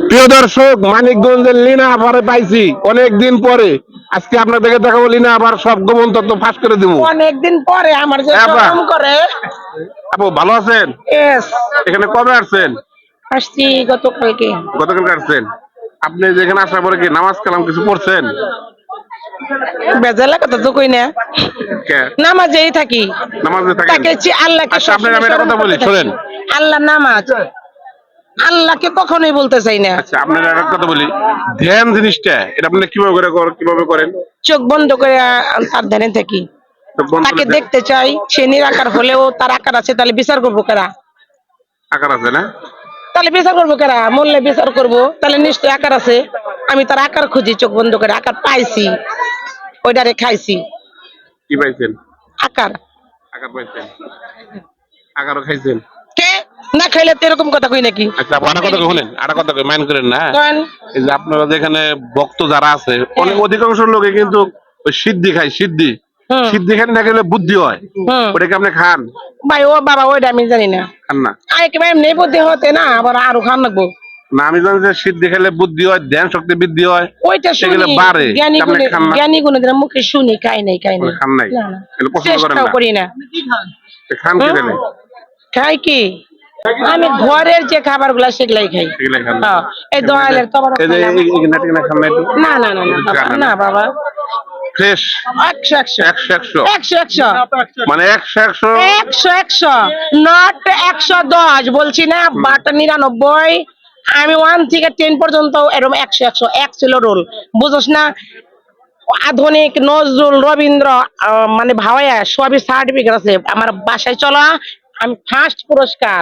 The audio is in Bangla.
প্রিয় দর্শক, মানিকগঞ্জের লিনা আবারে পাইছি অনেকদিন পরে। আজকে আপনাদেরকে দেখাবো লিনা আবার সব গোপন তথ্য ফাঁস করে দিব অনেকদিন পরে আমার যে শরম করে। আপু ভালো আছেন? এস এখানে কবে আসছেন? আসছি গতকালকে। গতকালকে আসছেন। আপনি যেখানে আসার পরে কি নামাজ কালাম কিছু পড়ছেন? বেজালা কথা তো কই না, কে? নামাজেই থাকি। নামাজে থাকেন? তাকে আল্লাহকে আচ্ছা, আপনাকে আমি একটা কথা বলি, শোনেন। আল্লাহ নামাজ, আল্লাহকে কখনোই বলতে চাই না। আচ্ছা, আপনার একটা কথা বলি, ধ্যান জিনিসটা এটা আপনি কিভাবে করেন? চোখ বন্ধ করে তার ধ্যানে থাকি। চোখ বন্ধ তাকে করে দেখতে চাই, সে নিরাকার হলেও তার আকার আছে, তাহলে বিচার করবো কারা? আকার আছে না? তাহলে বিচার করবো কারা? মরলে বিচার করবো, তাহলে নিশ্চয় আকার আছে। আমি তার আকার খুঁজি, চোখ বন্ধ করে আকার পাইছি, ওইটারে খাইছি। কি পাইছেন? আকার। আকার পাইছেন? আকারও খাইছেন? কে না খাইলে তো এরকম কথা কই নাকি? আচ্ছা, আর কথা শুনেন, আর কথা মাইন্ড করেন না। কোন? এই যে আপনারা যেখানে ভক্ত যারা আছে, অনেক অধিকাংশ লোকে কিন্তু ওই সিদ্ধি খায়, সিদ্ধি হুম সিদ্ধি খান না খেলে বুদ্ধি হয়। হুম ওটা কি আপনি খান? ভাই ও বাবা, ওইটা আমি জানি না। খান না? একেবারে এমনি বুদ্ধি হতে না, আবার আরো খান লাগবো। না, আমি জানি যে সিদ্ধি খেলে বুদ্ধি হয়, ধ্যান শক্তি বৃদ্ধি হয়, ওইটা সেগুলো শুনি, বাড়ে। জ্ঞানী আপনি গুণে, খান না? জ্ঞানী গুণের মুখে শুনি, খাই নাই। মানে খান নাই? না না, এগুলো পছন্দ করেন চেষ্টাও না? করি না। খান কি তাহলে? খাই কি, আমি ঘরের যে খাবার গুলা সেগুলাই খাই। সেগুলো খান না? হ্যাঁ, এই দোয়ালের তবরক এই যে খাইলাম। নাটিনা খান না একটু? না না না না বাবা, না বাবা। ফ্রেশ? 100 100 100 100 100 মানে 100 100 100 নট 110 বলছি না, বাট 99। আমি 1 থেকে 10 পর্যন্ত এরকম 100 100 এক ছিল রোল, বুঝোস না? আধুনিক নজরুল রবীন্দ্র মানে ভাওয়াইয়া সবই সার্টিফিকেট আছে আমার বাসায়। চলো, আমি ফার্স্ট পুরস্কার